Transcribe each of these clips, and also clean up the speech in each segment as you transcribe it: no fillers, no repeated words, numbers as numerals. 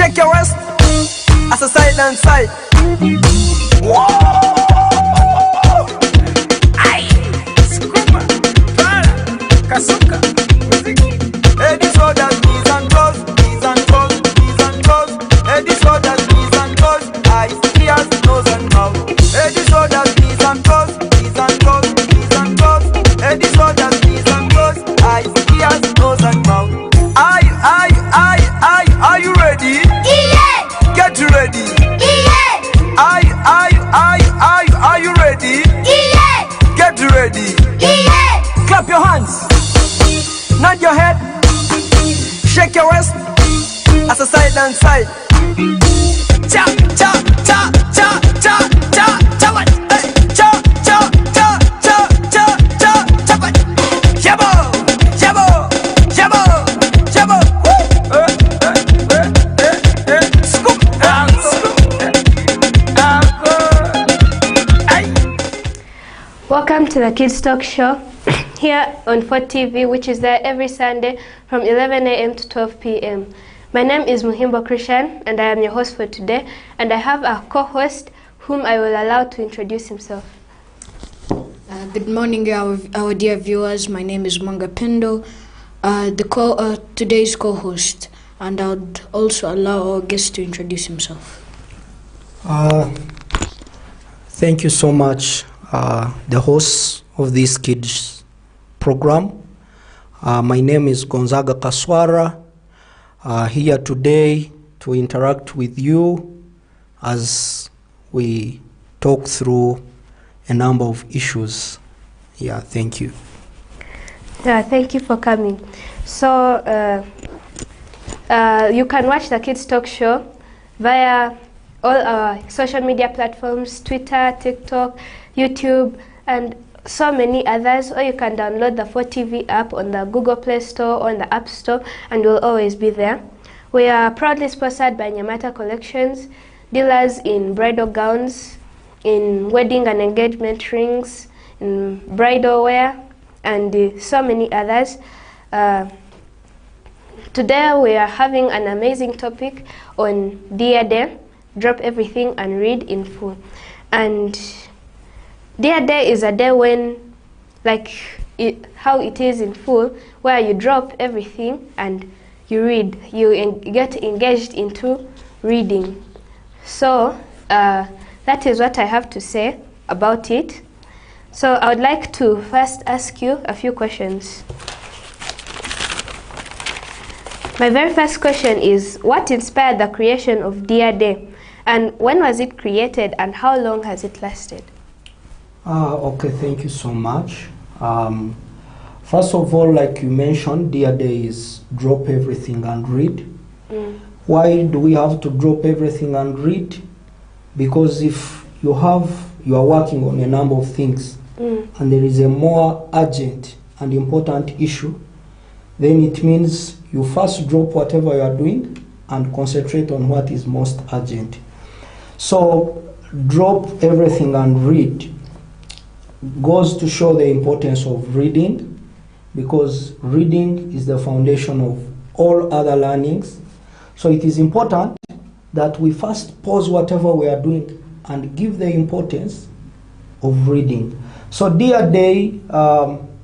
Shake your waist as a side and side. Whoa! Aye! Scuba! Para! Kasuka! Hey, this one does knees and toes, knees and toes, knees and toes. Hey, this one does knees and toes, eyes, ears, nose and mouth. Hey, this one does knees and toes, knees and toes, knees and toes. Hey, this one does knees and toes, eyes, ears, nose and mouth. Are you ready? Yeah! Get ready. Yeah! Are you ready? Yeah! Get ready. Yeah! Clap your hands. Nod your head. Shake your waist as a side and side. Cha cha cha cha cha cha cha what? Cha cha cha cha cha cha cha what? Jabo jabo jabo jabo. Scoop Welcome to the Kids Talk Show here on 4TV, which is there every Sunday from 11 a.m. to 12 p.m. My name is Muhimbo Krishan and I am your host for today, and I have a co-host whom I will allow to introduce himself. Good morning, our dear viewers. My name is PENDO, today's co-host, and I would also allow our guest to introduce himself. Thank you so much, the host of this kids program. My name is Gonzaga Kaswara, here today to interact with you as we talk through a number of issues. Yeah, thank you. Yeah, thank you for coming. So you can watch the Kids Talk Show via all our social media platforms, Twitter, TikTok, YouTube, and so many others, or you can download the 4TV app on the Google Play Store or on the App Store, and we'll always be there. We are proudly sponsored by Nyamata Collections, dealers in bridal gowns, in wedding and engagement rings, in bridal wear, and so many others. Today we are having an amazing topic on Dear Day, drop everything and read in full. And Dear Day is a day when, how it is in full, where you drop everything and you read, you get engaged into reading. So that is what I have to say about it. So I would like to first ask you a few questions. My very first question is, what inspired the creation of Dear Day? And when was it created and how long has it lasted? Okay, thank you so much. First of all, like you mentioned, Dear Day is drop everything and read. Why do we have to drop everything and read? Because if you are working on a number of things and there is a more urgent and important issue, then it means you first drop whatever you are doing and concentrate on what is most urgent. So drop everything and read goes to show the importance of reading, because reading is the foundation of all other learnings. So it is important that we first pause whatever we are doing and give the importance of reading. So Dear Day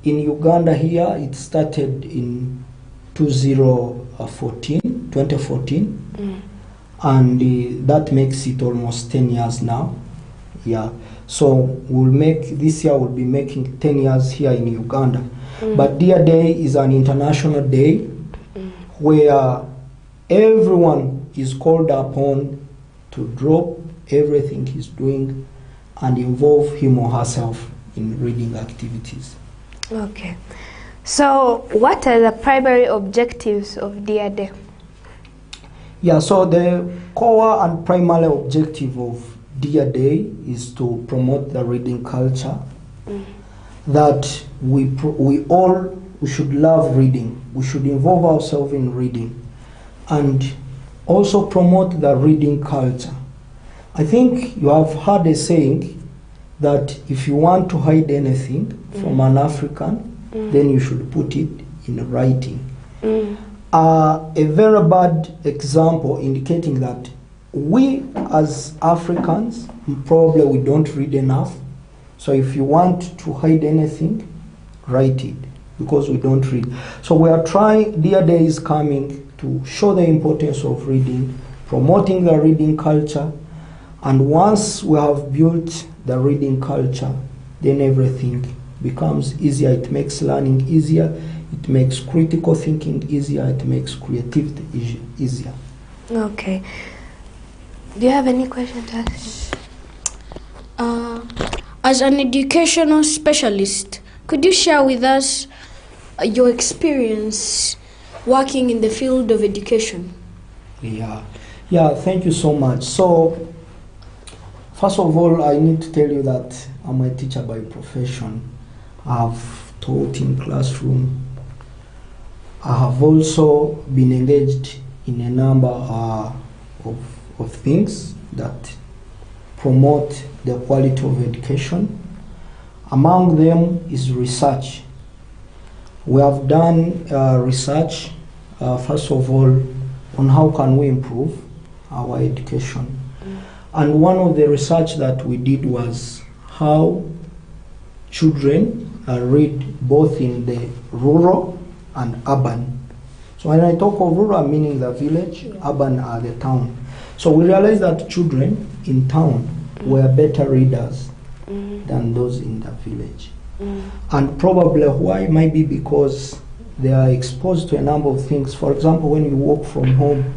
in Uganda here, it started in 2014, and that makes it almost 10 years now. Yeah, so this year we'll be making 10 years here in Uganda. But Dear Day is an international day where everyone is called upon to drop everything he's doing and involve him or herself in reading activities. Okay. So what are the primary objectives of Dear Day? Yeah, so the core and primary objective of Dear Day is to promote the reading culture, that we should love reading, we should involve ourselves in reading, and also promote the reading culture. I think you have heard a saying that if you want to hide anything from an African, then you should put it in writing. are a very bad example indicating that we as Africans, probably we don't read enough. So if you want to hide anything, write it, because we don't read. So we are trying, Dear Day is coming to show the importance of reading, promoting the reading culture, and once we have built the reading culture, then everything becomes easier. It makes learning easier, it makes critical thinking easier, it makes creativity easier. Okay. Do you have any questions to ask? As an educational specialist, could you share with us your experience working in the field of education? Yeah, thank you so much. So, first of all, I need to tell you that I'm a teacher by profession. I've taught in classroom. I have also been engaged in a number of things that promote the quality of education. Among them is research. We have done research, first of all, on how can we improve our education. And one of the research that we did was how children read both in the rural and urban. So when I talk of rural, meaning the village, urban are the town. So we realized that children in town were better readers than those in the village. And probably why might be because they are exposed to a number of things. For example, when you walk from home,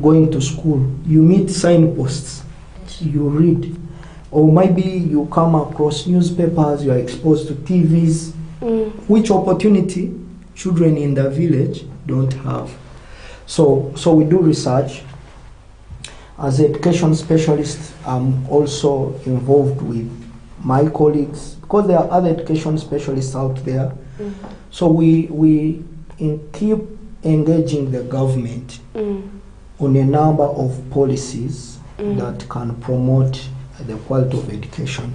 going to school, you meet signposts, you read. Or maybe you come across newspapers, you are exposed to TVs, which opportunity children in the village don't have. So we do research. As an education specialist, I'm also involved with my colleagues, because there are other education specialists out there. So we keep engaging the government on a number of policies that can promote the quality of education.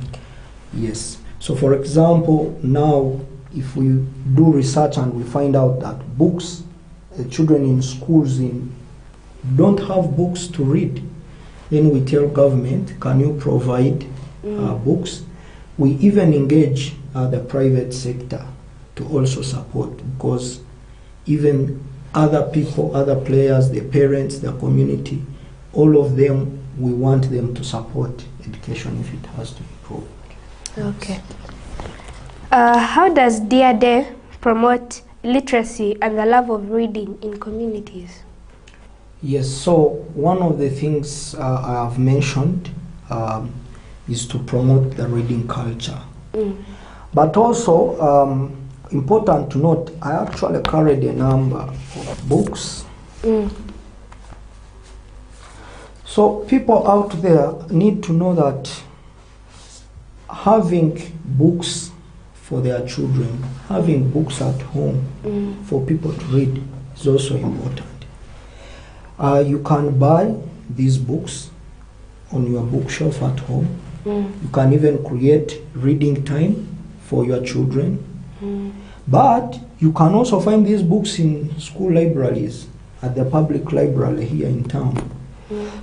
Yes. So for example, now if we do research and we find out that books, children in schools don't have books to read, then we tell government, can you provide books? We even engage the private sector to also support, because even other people, other players, the parents, the community, all of them, we want them to support education if it has to improve. Okay. How does Dear Day promote literacy and the love of reading in communities? Yes, so one of the things I have mentioned is to promote the reading culture. But also, important to note, I actually carried a number of books. So people out there need to know that having books for their children, having books at home for people to read is also important. You can buy these books on your bookshelf at home. You can even create reading time for your children. But you can also find these books in school libraries, at the public library here in town.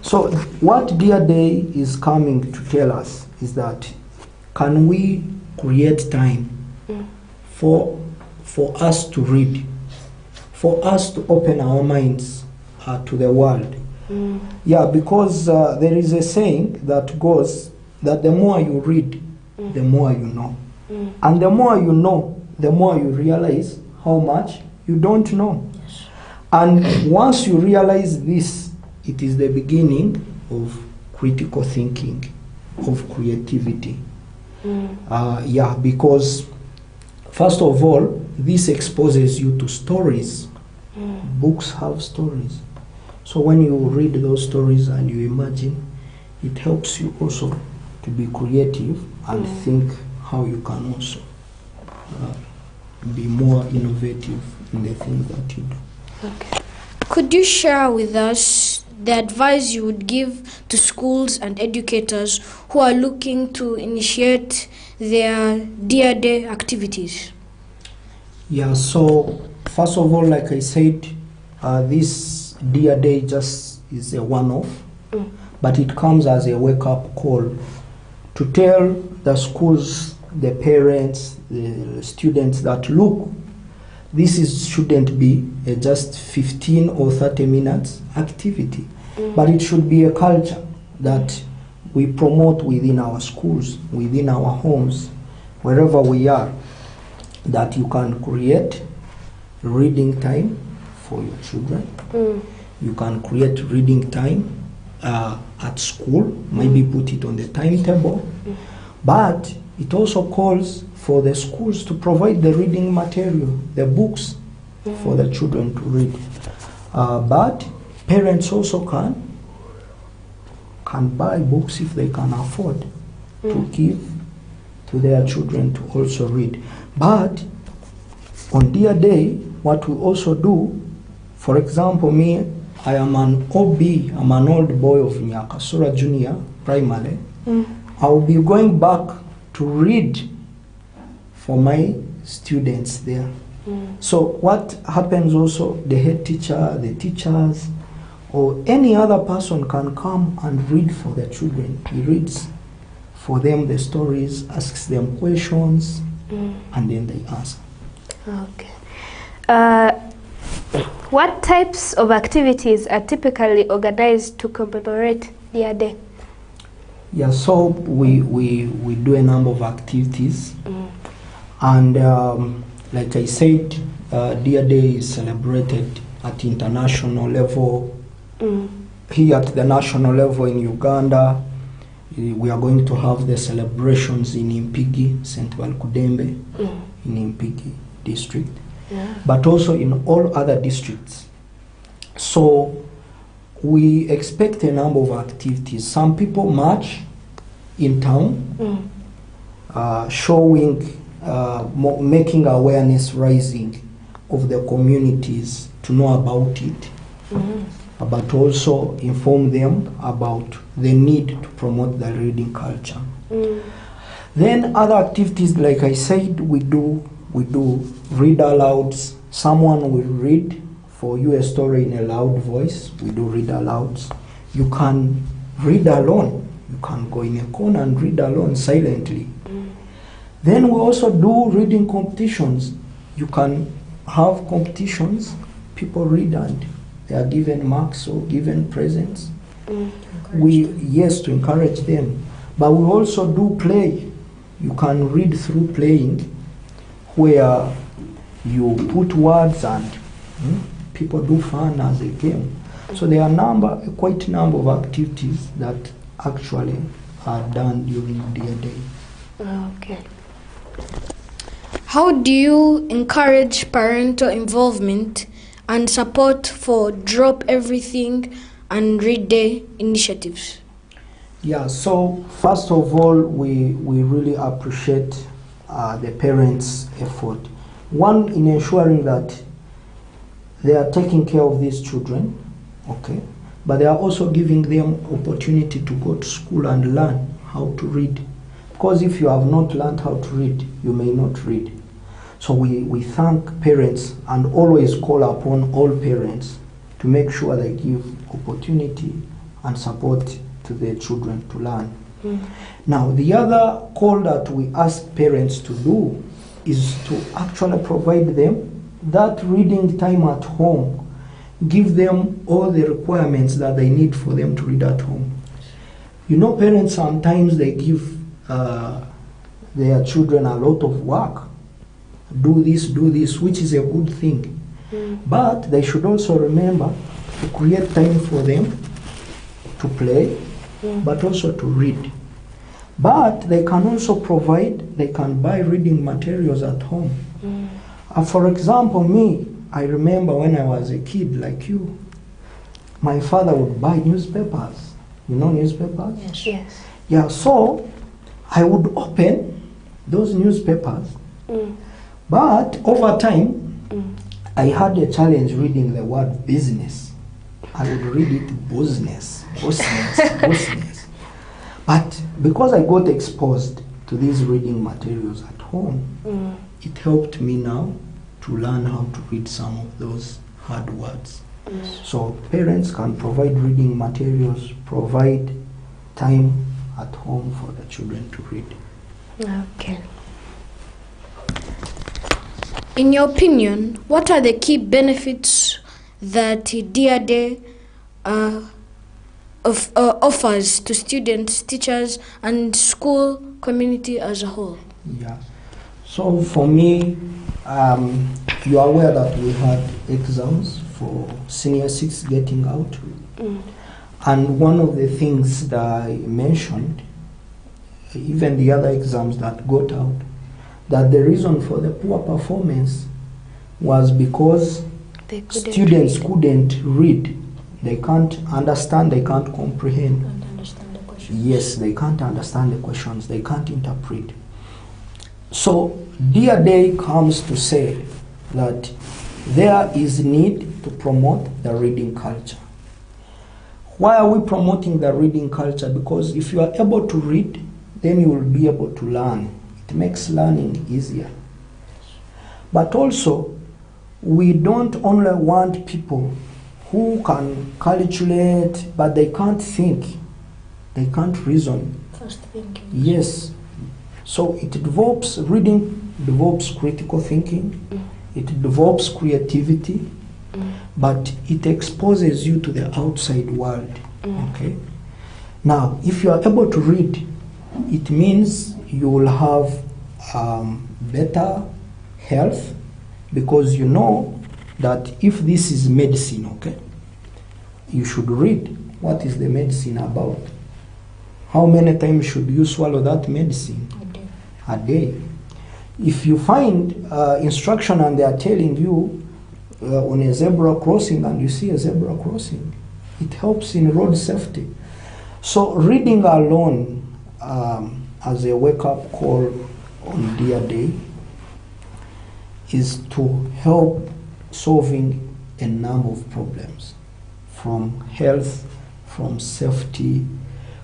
So what Dear Day is coming to tell us is that, can we create time for us to read, for us to open our minds to the world? Yeah, because there is a saying that goes that the more you read, the more you know. And the more you know, the more you realize how much you don't know. And once you realize this, it is the beginning of critical thinking, of creativity. Yeah, because first of all, this exposes you to stories. Books have stories. So when you read those stories and you imagine, it helps you also to be creative and think how you can also be more innovative in the things that you do. Okay. Could you share with us the advice you would give to schools and educators who are looking to initiate their Dear Day activities? Yeah, so first of all, like I said, this Dear Day just is a one-off, but it comes as a wake-up call to tell the schools, the parents, the students that look, shouldn't be a just 15 or 30 minutes activity, but it should be a culture that we promote within our schools, within our homes, wherever we are, that you can create reading time for your children. You can create reading time at school, maybe put it on the timetable, but it also calls for the schools to provide the reading material, the books for the children to read. But parents also can buy books if they can afford to give to their children to also read. But on Dear Day, what we also do, for example, me, I am an OB, I'm an old boy of Nyakasura Junior Primary. I'll be going back to read for my students there. So what happens also, the head teacher, the teachers, or any other person can come and read for the children. He reads for them the stories, asks them questions, and then they answer. Okay. What types of activities are typically organized to commemorate Dear Day? Yeah, so we do a number of activities, and like I said, Dear Day is celebrated at international level. Here at the national level in Uganda, we are going to have the celebrations in Impigi, St. Valkudembe, in Impigi district, but also in all other districts. So we expect a number of activities. Some people march in town, showing, making awareness rising of the communities to know about it, but also inform them about the need to promote the reading culture. Then other activities, like I said, we do read alouds. Someone will read for you a story in a loud voice. We do read alouds. You can read alone. You can go in a corner and read alone silently. Then we also do reading competitions. You can have competitions, people read and they are given marks or given presents. Yes, to encourage them. But we also do play. You can read through playing, where you put words and people do fun as a game. So there are quite a number of activities that actually are done during Dear Day. Okay. How do you encourage parental involvement and support for Drop Everything and Read Day initiatives? Yeah, so first of all, we really appreciate the parents' effort. One, in ensuring that they are taking care of these children, okay, but they are also giving them opportunity to go to school and learn how to read. Because if you have not learned how to read, you may not read. So we thank parents and always call upon all parents to make sure they give opportunity and support to their children to learn. Now, the other call that we ask parents to do is to actually provide them that reading time at home. Give them all the requirements that they need for them to read at home. You know, parents sometimes they give their children a lot of work. Do this, which is a good thing. But they should also remember to create time for them to play, but also to read. But they can also they can buy reading materials at home. For example, me, I remember when I was a kid like you, my father would buy newspapers. You know newspapers? Yes. Yeah, so I would open those newspapers. But over time, I had a challenge reading the word business. I would read it business. But because I got exposed to these reading materials at home, it helped me now to learn how to read some of those hard words. So parents can provide reading materials, provide time at home for the children to read. Okay. In your opinion, what are the key benefits that Dear Day offers to students, teachers, and school community as a whole? Yeah. So for me, you are aware that we had exams for senior six getting out. And one of the things that I mentioned, even the other exams that got out, that the reason for the poor performance was because students couldn't read. They can't understand, they can't comprehend. Yes, they can't understand the questions, they can't interpret. So Dear Day comes to say that there is need to promote the reading culture. Why are we promoting the reading culture? Because if you are able to read, then you will be able to learn. It makes learning easier. But also, we don't only want people who can calculate, but they can't think. They can't reason. First thinking. Yes. So it develops, reading develops critical thinking, it develops creativity, but it exposes you to the outside world. Okay. Now, if you are able to read, it means you will have better health, because you know that if this is medicine, okay, you should read what is the medicine about. How many times should you swallow that medicine? A day. If you find instruction and they are telling you on a zebra crossing and you see a zebra crossing, it helps in road safety. So reading alone as a wake-up call on Dear Day is to help solving a number of problems, from health, from safety,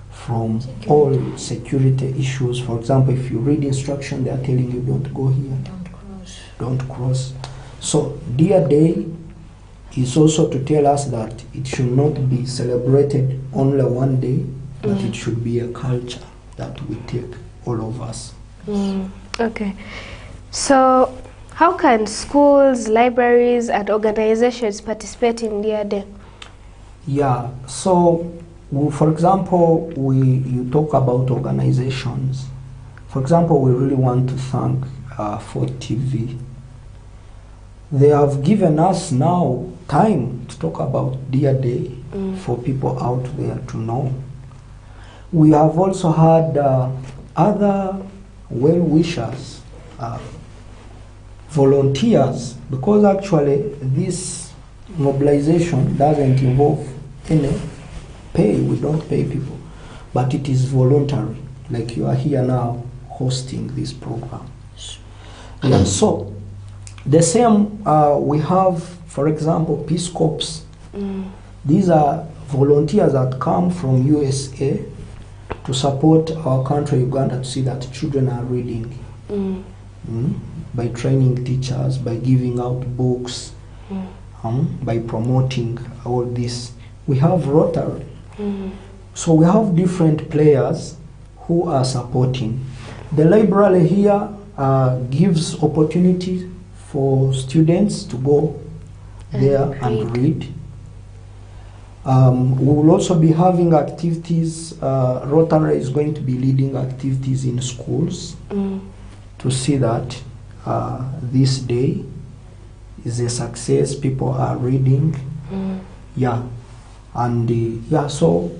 from all security issues. For example, if you read instruction, they are telling you don't go here, don't cross. So Dear Day is also to tell us that it should not be celebrated only one day, but it should be a culture that we take, all of us. Okay. So how can schools, libraries, and organizations participate in Dear Day? Yeah, so for example, you talk about organizations. For example, we really want to thank for TV. They have given us now time to talk about Dear Day for people out there to know. We have also had other well-wishers, volunteers, because actually this mobilization doesn't involve any pay. We don't pay people, but it is voluntary, like you are here now hosting this program. Yeah, so the same we have, for example, Peace Corps. These are volunteers that come from USA to support our country, Uganda, to see that children are reading. By training teachers, by giving out books, by promoting all this. We have Rotary. So we have different players who are supporting. The library here gives opportunity for students to go there and read. We will also be having activities. Rotary is going to be leading activities in schools to see that this day is a success. People are reading. Yeah, and yeah, so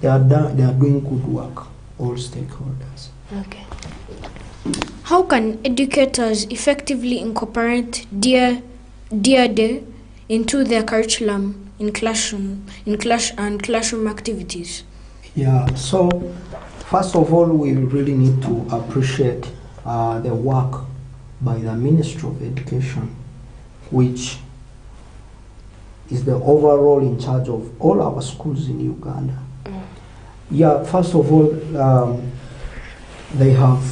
they are doing good work. All stakeholders. Okay. How can educators effectively incorporate Dear Day into their curriculum in classroom activities? Yeah, so first of all, we really need to appreciate the work by the Ministry of Education, which is the overall in charge of all our schools in Uganda. Yeah, first of all, they have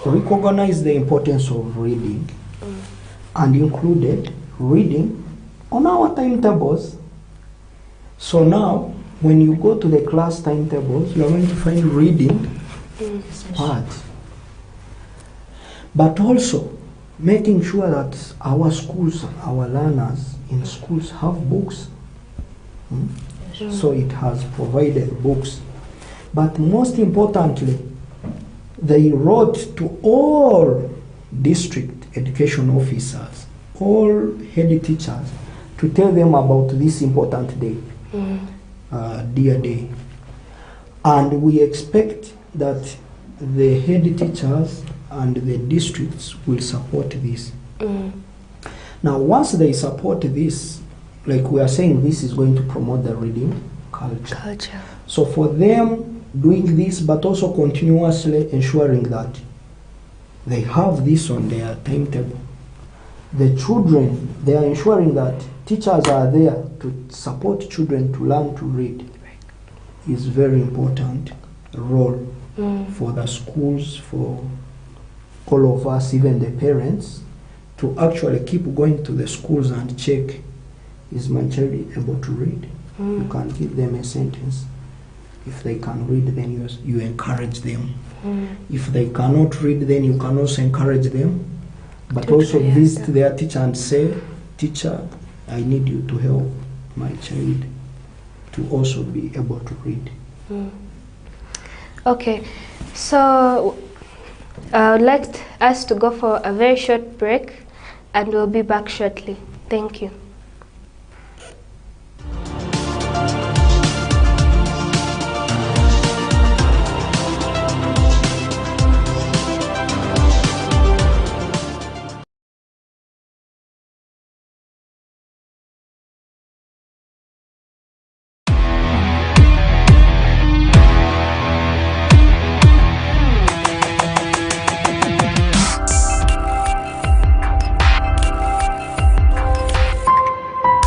recognized the importance of reading and included reading on our timetables. So now, when you go to the class timetables, you are going to find reading part. But also, making sure that our schools, our learners in schools have books. So it has provided books. But most importantly, they wrote to all district education officers, all head teachers, to tell them about this important day, Dear Day. And we expect that the head teachers and the districts will support this. Now, once they support this, like we are saying, this is going to promote the reading culture. So for them doing this, but also continuously ensuring that they have this on their timetable. The children, they are ensuring that teachers are there to support children to learn to read. Is very important role for the schools, for all of us, even the parents, to actually keep going to the schools and check, is my child able to read? You can give them a sentence. If they can read, then you encourage them. If they cannot read, then you can also encourage them, but also visit their teacher and say, teacher, I need you to help my child to also be able to read. Okay, so I would like us to go for a very short break, and we'll be back shortly. Thank you.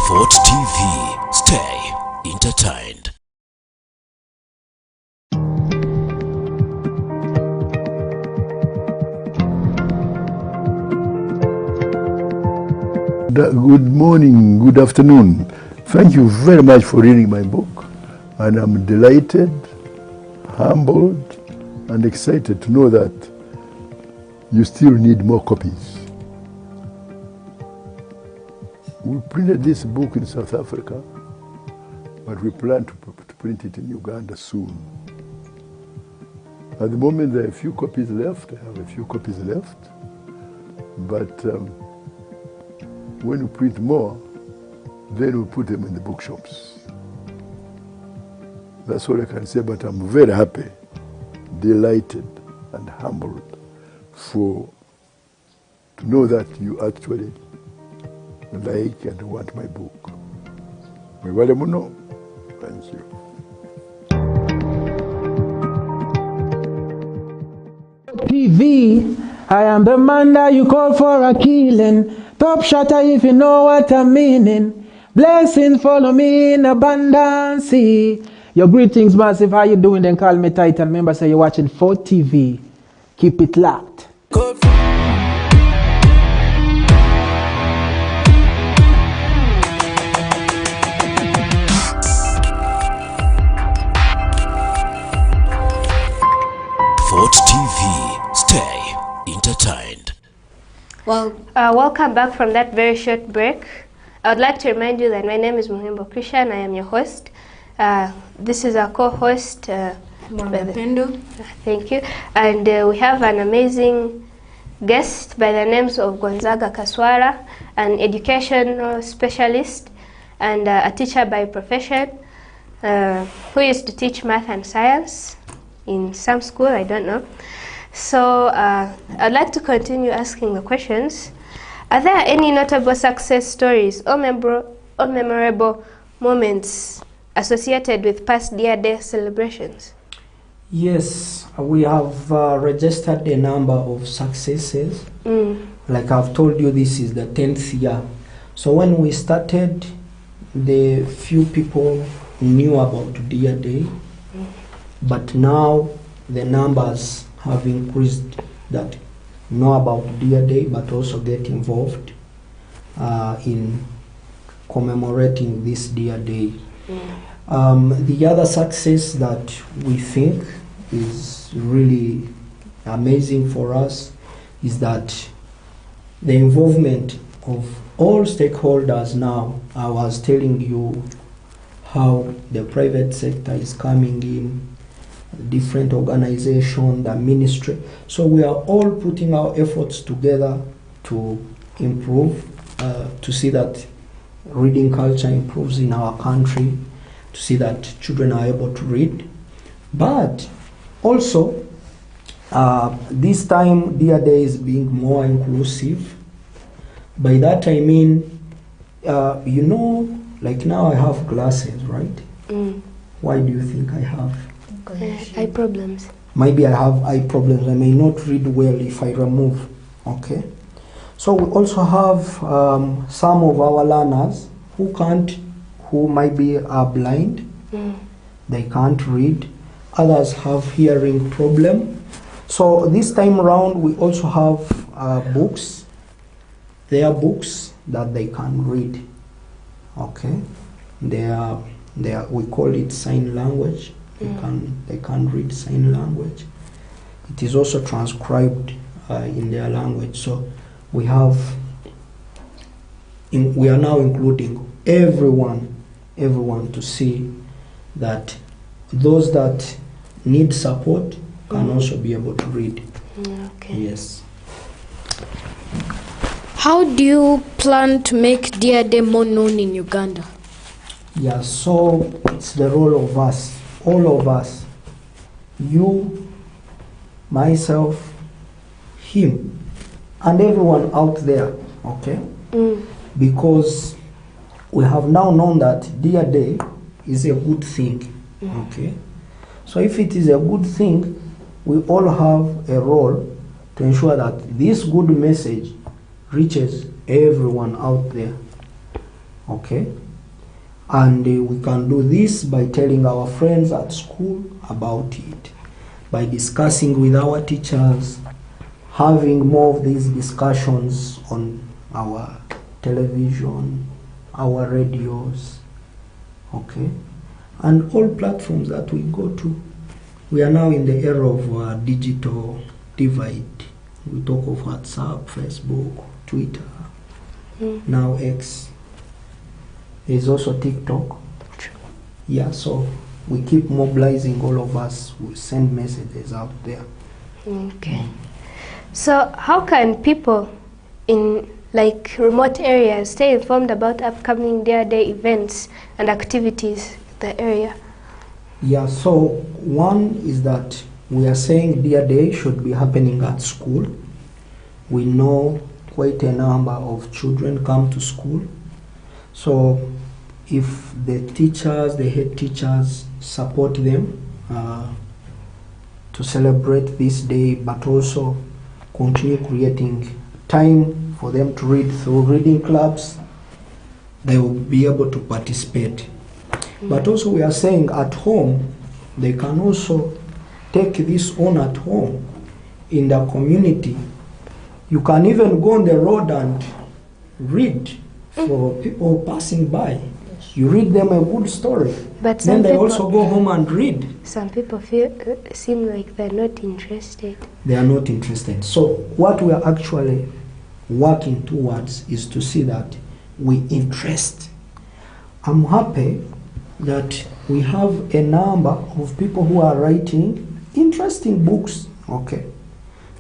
Fort TV. Stay entertained. Good morning, good afternoon. Thank you very much for reading my book. And I'm delighted, humbled, and excited to know that you still need more copies. We printed this book in South Africa, but we plan to print it in Uganda soon. At the moment, there are a few copies left. I have a few copies left. But when we print more, then we'll put them in the bookshops. That's all I can say, but I'm very happy, delighted, and humbled to know that you actually like and want my book. Mwebale muno. Thank you. TV, I am the man that you call for a killing. Top shotter if you know what I'm meaning. Blessings follow me in abundance. Your greetings, massive. How you doing? Then call me Titan. Remember, say you're watching Fort TV. Keep it locked. Fort TV. Stay entertained. Well, welcome back from that very short break. I would like to remind you that my name is Muhimbo Krisha and I am your host. This is our co-host, PENDO. Thank you. And we have an amazing guest by the names of Gonzaga Kaswara, an educational specialist and a teacher by profession, who used to teach math and science in some school, I don't know. So I'd like to continue asking the questions. Are there any notable success stories or memorable moments associated with past Dear Day celebrations? Yes, we have registered a number of successes. Like I've told you, this is the 10th year. So when we started, the few people knew about Dear Day, but now the numbers have increased that know about Dear Day, but also get involved in commemorating this dear day. The other success that we think is really amazing for us is that the involvement of all stakeholders now. I was telling you how the private sector is coming in, different organizations, the ministry. So we are all putting our efforts together to improve, to see that reading culture improves in our country, to see that children are able to read. But also, this time, Dear Day is being more inclusive. By that I mean, like now I have glasses, right? Why do you think I have? Eye problems. Maybe I have eye problems. I may not read well if I remove. Okay. So we also have some of our learners who maybe are blind. They can't read. Others have hearing problem. So this time around we also have books. There are books that they can read. Okay. We call it sign language. They can read sign language. It is also transcribed in their language. So we are now including everyone to see that those that need support can also be able to read. Okay. Yes. How do you plan to make Dear Day more known in Uganda? Yeah, so it's the role of us, all of us, you, myself, him, and everyone out there, okay? Because we have now known that Dear Day is a good thing, okay? So if it is a good thing, we all have a role to ensure that this good message reaches everyone out there, okay? And we can do this by telling our friends at school about it, by discussing with our teachers, having more of these discussions on our television, our radios, okay? And all platforms that we go to. We are now in the era of digital divide. We talk of WhatsApp, Facebook, Twitter, now X. There's also TikTok. Yeah, so we keep mobilizing all of us. We send messages out there. Okay. So how can people in like remote areas stay informed about upcoming Dear Day events and activities in the area? Yeah, so one is that we are saying Dear Day should be happening at school. We know quite a number of children come to school. So if the teachers, the head teachers support them to celebrate this day, but also continue creating time for them to read through reading clubs, they will be able to participate. But also we are saying at home, they can also take this on at home in the community. You can even go on the road and read for people passing by. You read them a good story. But then they people, also go home and read. Some people seem like they're not interested. They are not interested. So what we are actually working towards is to see that we interest. I'm happy that we have a number of people who are writing interesting books, okay?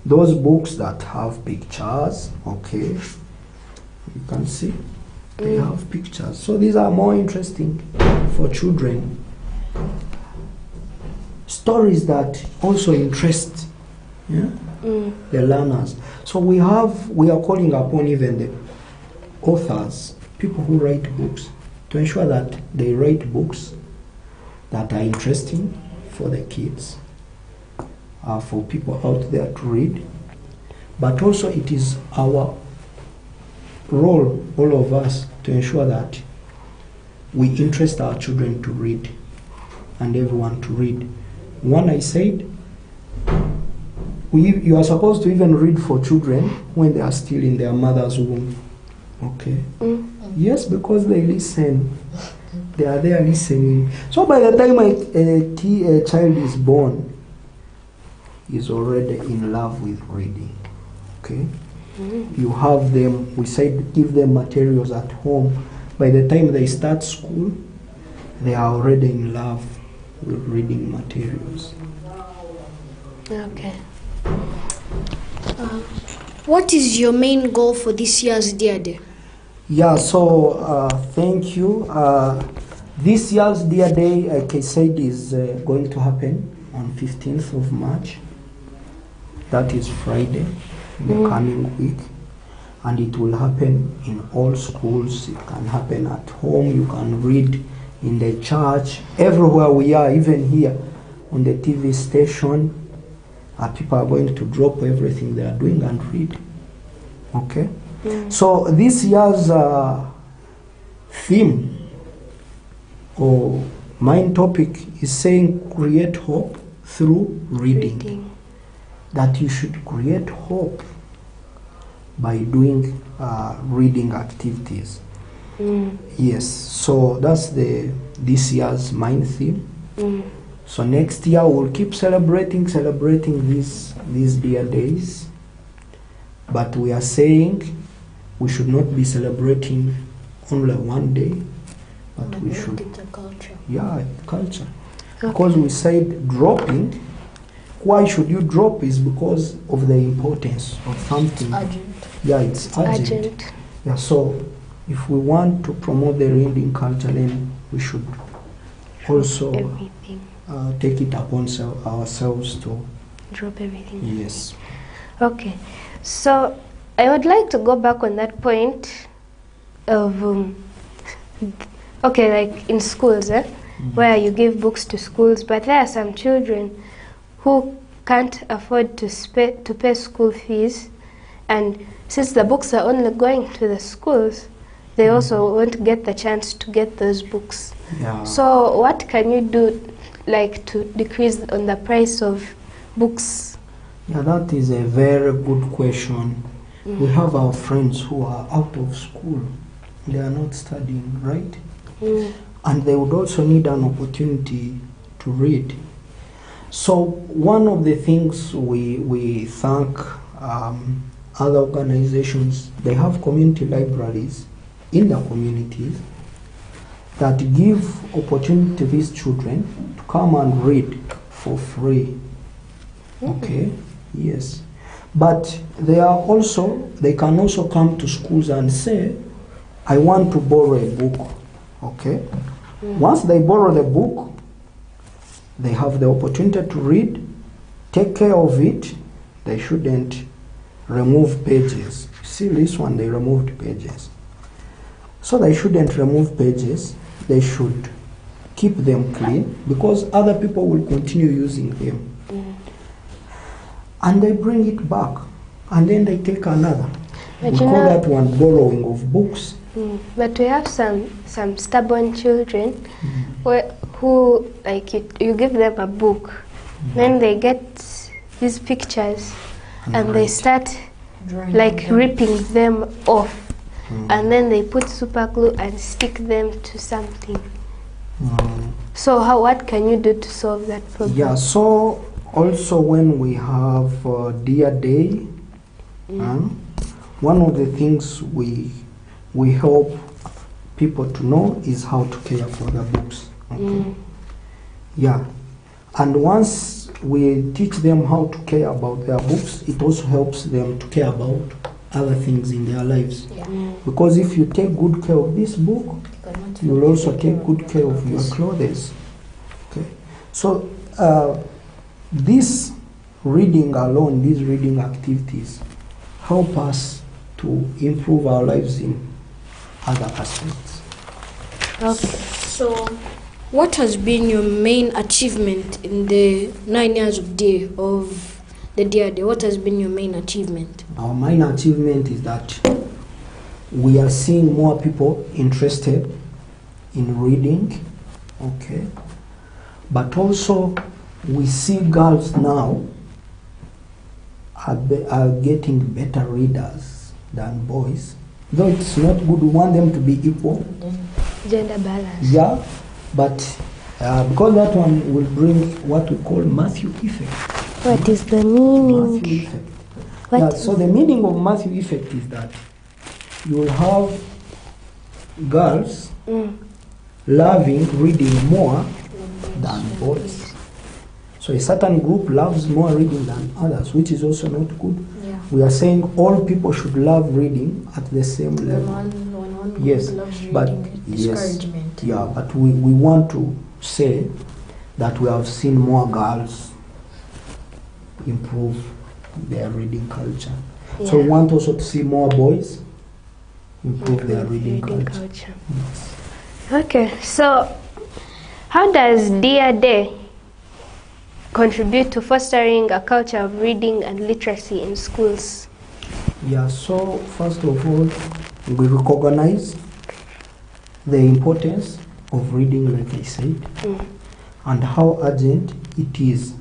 Those books that have pictures, okay? You can see they have pictures. So these are more interesting for children. Stories that also interest the learners. So we are calling upon even the authors, people who write books, to ensure that they write books that are interesting for the kids, for people out there to read. But also it is our role, all of us, to ensure that we interest our children to read and everyone to read. One, I said, you are supposed to even read for children when they are still in their mother's womb. Okay? Yes, because they listen. They are there listening. So by the time a child is born, he's already in love with reading. Okay? You have them, we said give them materials at home. By the time they start school, they are already in love with reading materials. Okay. What is your main goal for this year's Dear Day? Yeah, so thank you. This year's Dear Day, like I said, is going to happen on 15th of March. That is Friday, in the coming week. And it will happen in all schools. It can happen at home. You can read in the church. Everywhere we are, even here on the TV station, people are going to drop everything they are doing and read. Okay? So this year's theme or main topic is saying create hope through reading. That you should create hope by doing reading activities. Yes, so that's this year's main theme. So next year we'll keep celebrating these Dear Days, but we are saying we should not be celebrating only one day, but we should. It's a culture. Yeah, culture. Because we said dropping. Why should you drop is because of the importance of something. Urgent. Yeah, it's urgent. Yeah, so if we want to promote the reading culture, then we should also take it upon ourselves to drop everything. Yes. Okay, so I would like to go back on that point of okay, like in schools, where you give books to schools, but there are some children who can't afford to pay school fees, and since the books are only going to the schools, they also won't get the chance to get those books. Yeah. So what can you do, like, to decrease on the price of books? Yeah, that is a very good question. We have our friends who are out of school. They are not studying, right? And they would also need an opportunity to read. So one of the things we thank other organizations, they have community libraries in the communities that give opportunity to these children to come and read for free. Okay, yes. But they can also come to schools and say, I want to borrow a book. Okay? Once they borrow the book, they have the opportunity to read, take care of it. They shouldn't remove pages. See this one, they removed pages. So they shouldn't remove pages. They should keep them clean because other people will continue using them. And they bring it back. And then they take another. But we call that one borrowing of books. But we have some stubborn children who, like, you give them a book, then they get these pictures and they start like ripping them off, and then they put super glue and stick them to something. So what can you do to solve that problem? Yeah, so also when we have Dear Day, one of the things we help people to know is how to care for the books. Okay? Yeah, and once we teach them how to care about their books, it also helps them to care about other things in their lives. Because if you take good care of this book, you will also take good care of your clothes. Okay, so this reading alone, these reading activities, help us to improve our lives in other aspects. Okay. So, what has been your main achievement in the 9 years of the Dear Day? What has been your main achievement? Our main achievement is that we are seeing more people interested in reading, okay? But also, we see girls now are getting better readers than boys. though it's not good, we want them to be equal. Gender balance. Yeah, but because that one will bring what we call Matthew effect. What is the meaning? Matthew effect. What Yeah, is- so the meaning of Matthew effect is that you will have girls loving reading more than boys. So a certain group loves more reading than others, which is also not good. Yeah. We are saying all people should love reading at the same level. One Yes, loves but reading, yes, discouragement. yeah, but we want to say that we have seen more girls improve their reading culture. So we Yeah. want also to see more boys improve their reading culture. culture. Okay, so how does Dear Day contribute to fostering a culture of reading and literacy in schools? Yeah, so first of all, we recognize the importance of reading, like I said, and how urgent it is.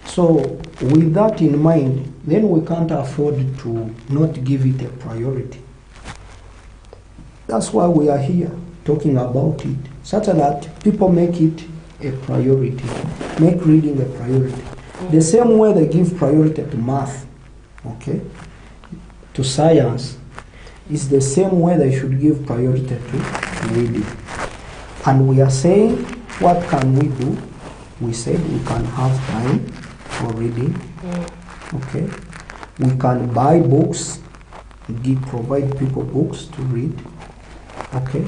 So with that in mind, then we can't afford to not give it a priority. That's why we are here talking about it, such that people make it a priority, make reading a priority. The same way they give priority to math, okay, to science, is the same way they should give priority to reading. And we are saying, what can we do? We said we can have time for reading, okay. We can buy books, provide people books to read, okay.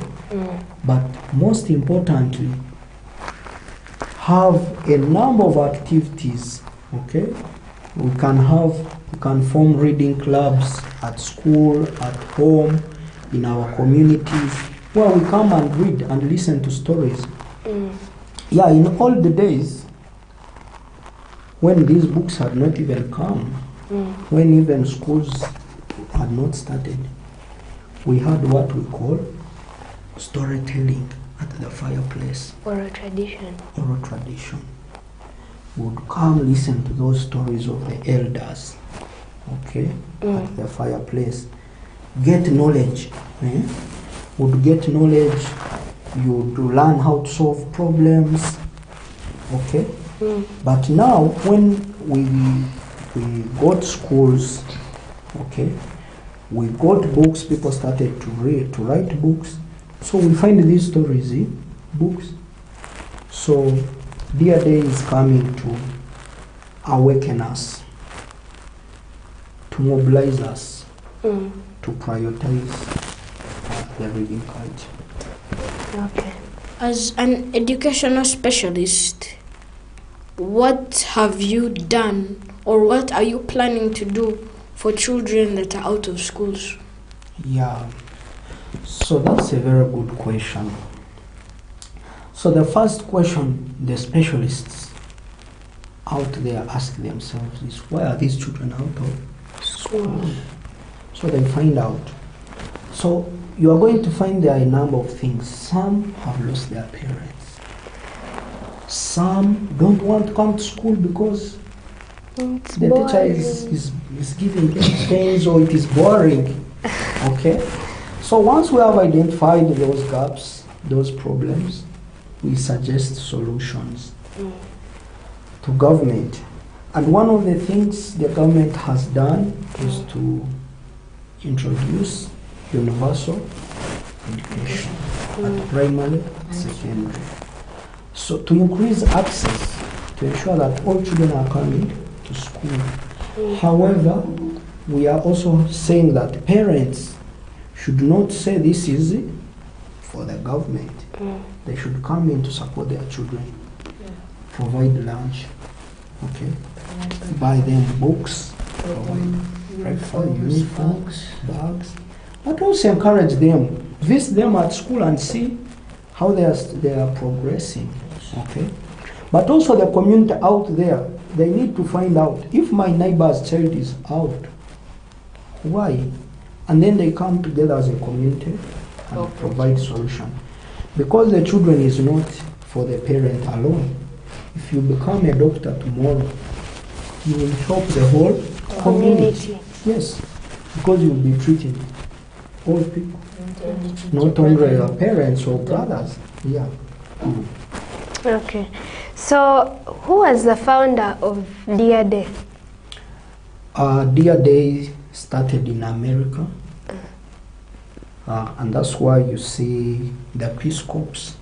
But most importantly, have a number of activities, okay. We can form reading clubs at school, at home, in our communities, where we come and read and listen to stories. Yeah, in all the days when these books had not even come, when even schools had not started, we had what we call storytelling at the fireplace. Oral tradition. Oral tradition. We would come listen to those stories of the elders, okay, at the fireplace. Get knowledge. Would get knowledge. You would learn how to solve problems, okay. But now, when we got schools, okay, we got books. People started to write books. So we find these stories in books. So Dear Day is coming to awaken us, to mobilize us, to prioritize the reading culture. Okay. As an educational specialist, what have you done or what are you planning to do for children that are out of schools? Yeah, so that's a very good question. So the first question the specialists out there ask themselves is, why are these children out of school? So they find out. So you are going to find there are a number of things. Some have lost their parents. Some don't want to come to school because the teacher is giving them pains or it is boring. Okay? So once we have identified those gaps, those problems, we suggest solutions to government. And one of the things the government has done is to introduce universal education at primary, secondary. So to increase access, to ensure that all children are coming to school. However, we are also saying that parents should not say this is for the government. They should come in to support their children, provide lunch, okay, buy them books, provide breakfast, uniforms, bags, but also encourage them, visit them at school and see how they are progressing, okay. But also the community out there, they need to find out if my neighbor's child is out, why? And then they come together as a community and provide solution. Because the children is not for the parent alone. If you become a doctor tomorrow, you will help the whole community. Community. Yes, because you will be treating all people, not only your parents or brothers. Yeah. Okay. So, who was the founder of Dear Day? Dear Day started in America, and that's why you see the Peace Corps.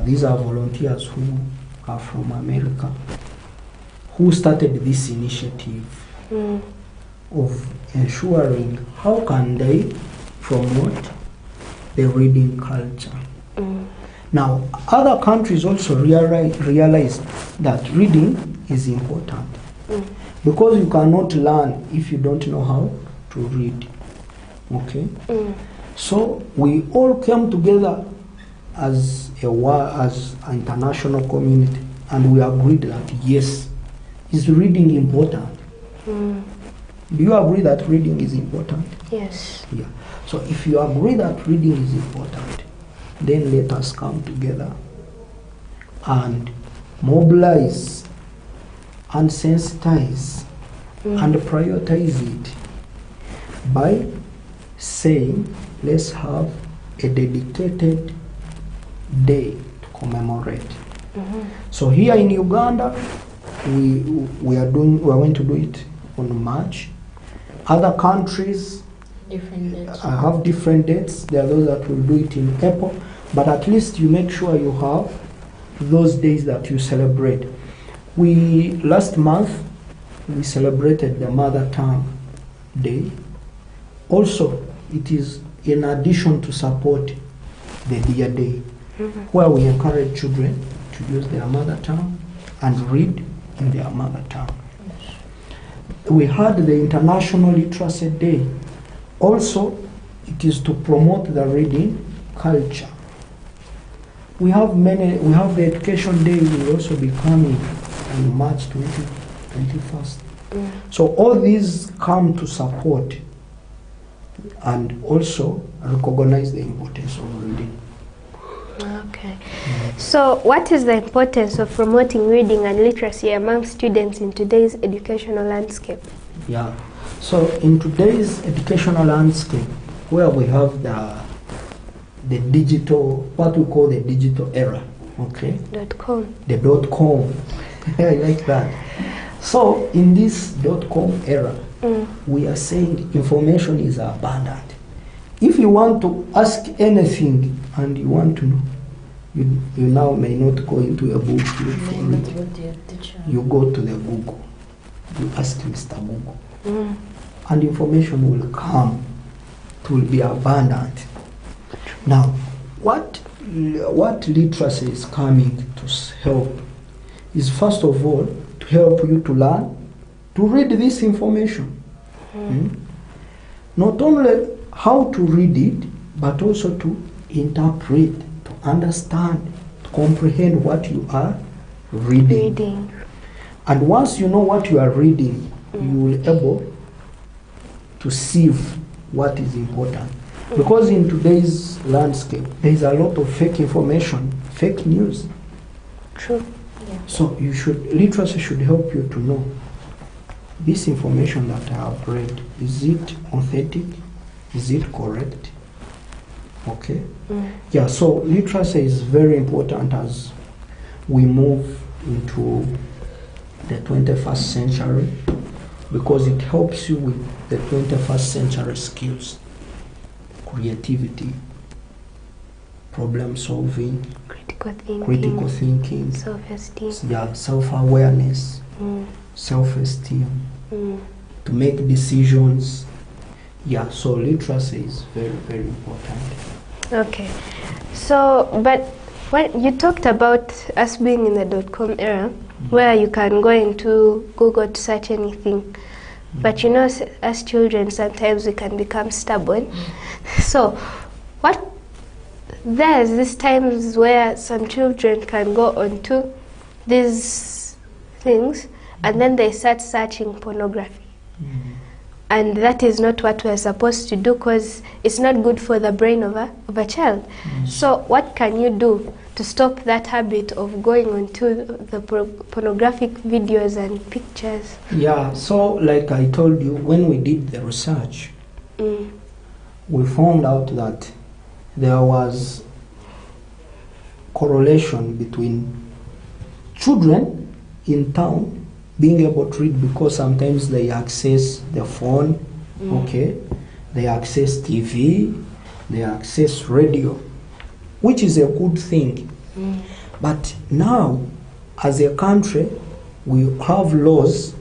These are volunteers who are from America, who started this initiative of ensuring how can they promote the reading culture. Now, other countries also realized that reading is important because you cannot learn if you don't know how to read. Okay? So we all came together as as an international community, and we agreed that yes, is reading important? Do you agree that reading is important? Yes. Yeah. So if you agree that reading is important, then let us come together and mobilize and sensitize and prioritize it by saying, let's have a dedicated day to commemorate. So here in Uganda, we are going to do it on March. Other countries Different dates. have different dates. There are those that will do it in April, but at least you make sure you have those days that you celebrate. Last month we celebrated the Mother Tongue Day. Also, it is in addition to support the Dear Day, where we encourage children to use their mother tongue and read in their mother tongue. We had the International Literacy Day. Also, it is to promote the reading culture. We have the Education Day will also be coming on March 21st. So all these come to support and also recognize the importance of reading. Okay. So, what is the importance of promoting reading and literacy among students in today's educational landscape? Yeah. So, in today's educational landscape, where we have the digital, what we call the digital era, okay? .com. The .com. I like that. So, in this .com era, we are saying information is abundant. If you want to ask anything and you want to know, you now may not go into a book to look for it. You go to the Google. You ask Mr. Google. And information will come. It will be abundant. Now, what literacy is coming to help is, first of all, to help you to learn to read this information. Not only how to read it, but also to interpret, to understand, to comprehend what you are reading. And once you know what you are reading, you will be able to sieve what is important. Because in today's landscape, there is a lot of fake information, fake news. True. So literacy should help you to know this information that I have read, is it authentic? Is it correct? Okay. Yeah, so literacy is very important as we move into the 21st century, because it helps you with the 21st century skills: creativity, problem solving, critical thinking, self-esteem, yeah, self-awareness, self-esteem, to make decisions. Yeah, so literacy is very, very important. Okay. So, but when you talked about us being in the .com era, where you can go into Google to search anything, but you know, as children, sometimes we can become stubborn. So, there's these times where some children can go onto these things and then they start searching pornography. And that is not what we're supposed to do, because it's not good for the brain of a child. So what can you do to stop that habit of going onto the pornographic videos and pictures? Yeah, so like I told you, when we did the research, we found out that there was correlation between children in town being able to read, because sometimes they access the phone, okay, they access TV, they access radio, which is a good thing. But now, as a country, we have laws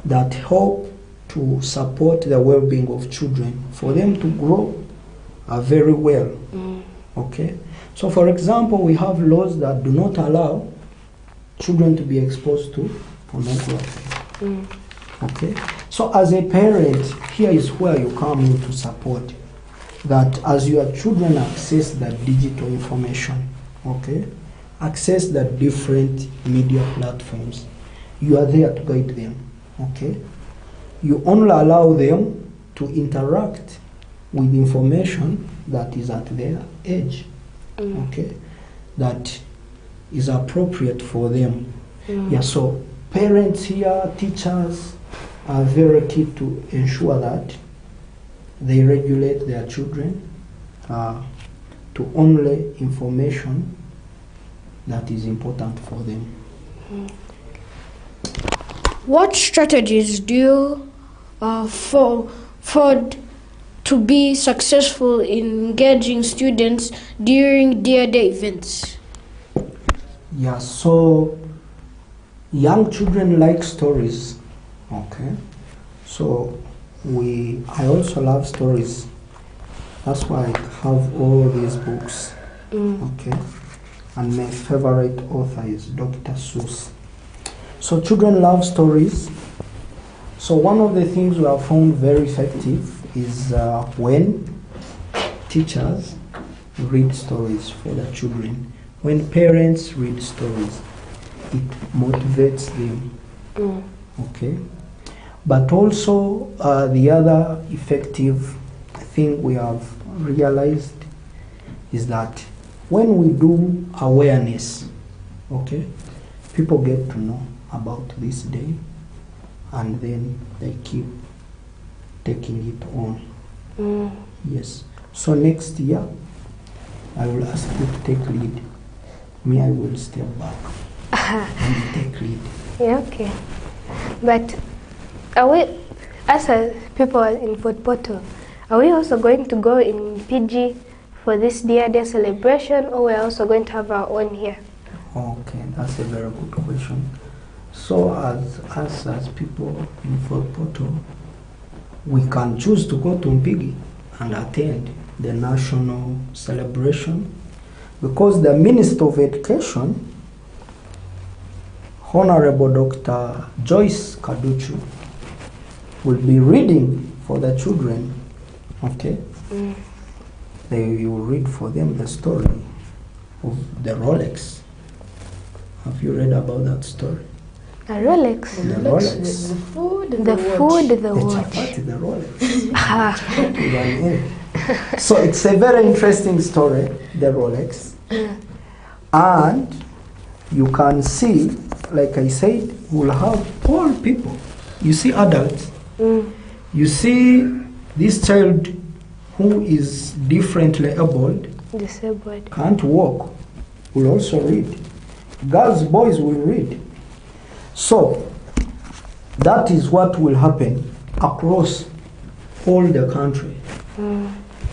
that help to support the well-being of children, for them to grow very well. Okay? So, for example, we have laws that do not allow children to be exposed to pornography. Okay? So, as a parent, here is where you come in to support that as your children access that digital information, okay, access the different media platforms, you are there to guide them, okay? You only allow them to interact with information that is at their age, okay, that is appropriate for them. Yeah, so parents here, teachers are very key to ensure that they regulate their children to only information that is important for them. What strategies do you for to be successful in engaging students during their day events? Yeah, so young children like stories, okay? So I also love stories. That's why I have all these books, okay? And my favorite author is Dr. Seuss. So children love stories. So one of the things we have found very effective is when teachers read stories for the children. When parents read stories, it motivates them, okay? But also the other effective thing we have realized is that when we do awareness, okay, people get to know about this day, and then they keep taking it on. Yes. So next year, I will ask you to take lead. Me, I will step back and take lead. Yeah, okay. But are we, as a people in Fort Portal, are we also going to go in PG for this Dear Day celebration, or we're also going to have our own here? Okay, that's a very good question. So as people in Fort Portal, we can choose to go to Mpigi and attend the national celebration, because the Minister of Education, Honorable Dr. Joyce Kaduchu, will be reading for the children, okay? They will read for them the story of the Rolex. Have you read about that story? A Rolex? The Rolex. The food, The food, the The watch. chapati, the Rolex. With an A. So it's a very interesting story, the Rolex. And you can see, like I said, we'll have all people. You see adults. You see this child who is differently abled, Disabled. can't walk, will also read. Girls, boys will read. So that is what will happen across all the country.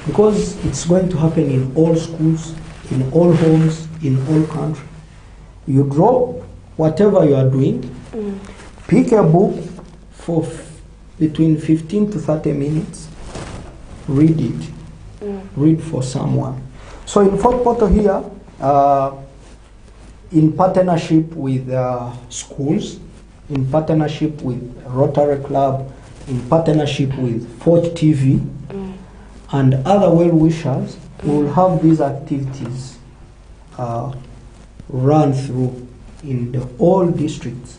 Because it's going to happen in all schools, in all homes, in all country. You drop whatever you are doing, pick a book for between 15 to 30 minutes, read it. Read for someone. So in Fort Portal here, in partnership with schools, in partnership with Rotary Club, in partnership with Fort TV, and other well-wishers, we will have these activities run through in all districts,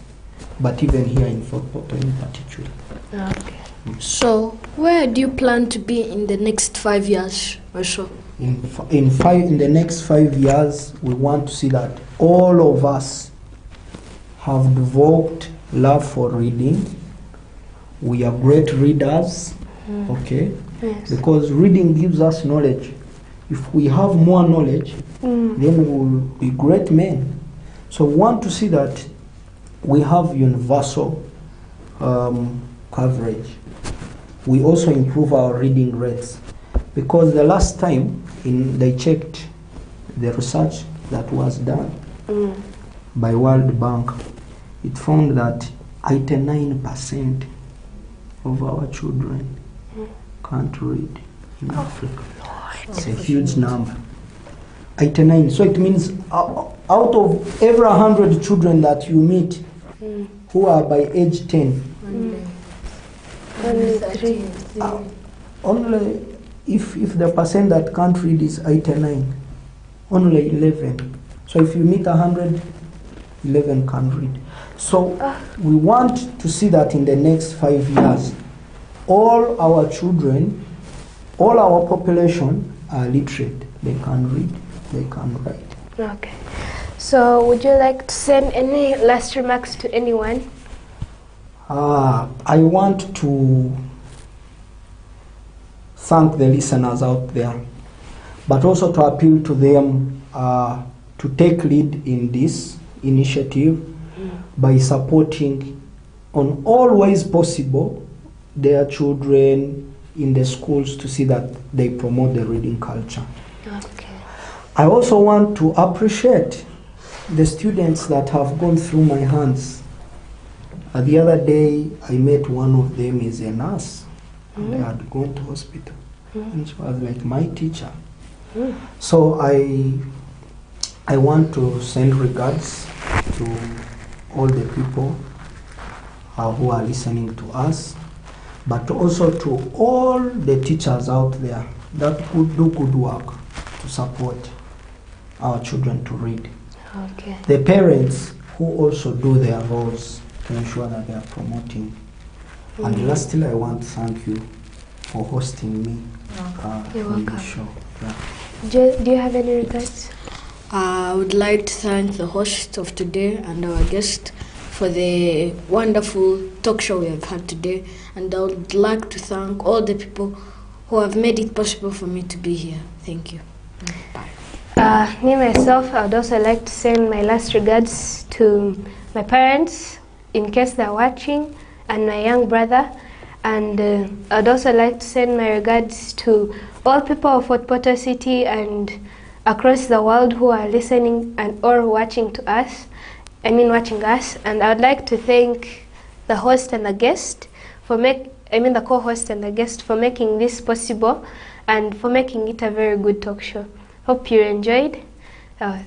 but even here in Fort Portal in particular. Okay. So, where do you plan to be in the next 5 years or so? In the next 5 years, we want to see that all of us have developed love for reading. We are great readers, okay? Yes. because reading gives us knowledge. If we have more knowledge, then we will be great men. So we want to see that we have universal coverage. We also improve our reading rates, because the last time they checked the research that was done by World Bank, it found that 89% of our children can't read in Africa. It's a huge number. 89. So it means out of every 100 children that you meet who are by age 10, Only 3. only if the percent that can't read is 89, only 11. So if you meet 100, 11 can read. So we want to see that in the next 5 years, all our children, all our population are literate. They can read, they can write. Okay. So would you like to send any last remarks to anyone? I want to thank the listeners out there, but also to appeal to them to take lead in this initiative by supporting on all ways possible their children in the schools to see that they promote the reading culture. Okay. I also want to appreciate the students that have gone through my hands. The other day, I met one of them is a nurse. And they had gone to hospital. And she was like my teacher. So I want to send regards to all the people who are listening to us, but also to all the teachers out there that could do good work to support our children to read. Okay. The parents who also do their roles to ensure that they are promoting. And lastly, I want to thank you for hosting me You're on welcome. this show. Yeah. Do you have any regards? I would like to thank the host of today and our guest for the wonderful talk show we have had today. And I would like to thank all the people who have made it possible for me to be here. Thank you. Bye. Me, myself, I would also like to send my last regards to my parents, in case they're watching, and my young brother. And I'd also like to send my regards to all people of Fort Portal City and across the world who are listening and or watching to us. Watching us. And I would like to thank the host and the guest for the co-host and the guest for making this possible and for making it a very good talk show. Hope you enjoyed.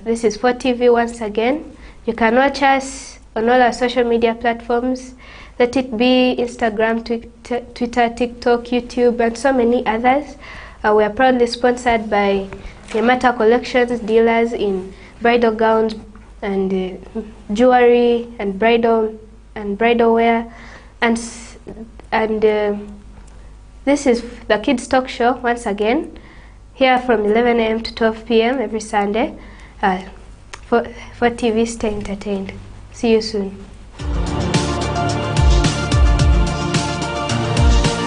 This is 4TV once again. You can watch us on all our social media platforms, let it be Instagram, Twitter, TikTok, YouTube, and so many others. We are proudly sponsored by Yamata Collections, dealers in bridal gowns and jewelry and bridal wear, and this is the Kids Talk Show once again, here from 11 a.m. to 12 p.m. every Sunday. For TV, stay entertained. See you soon.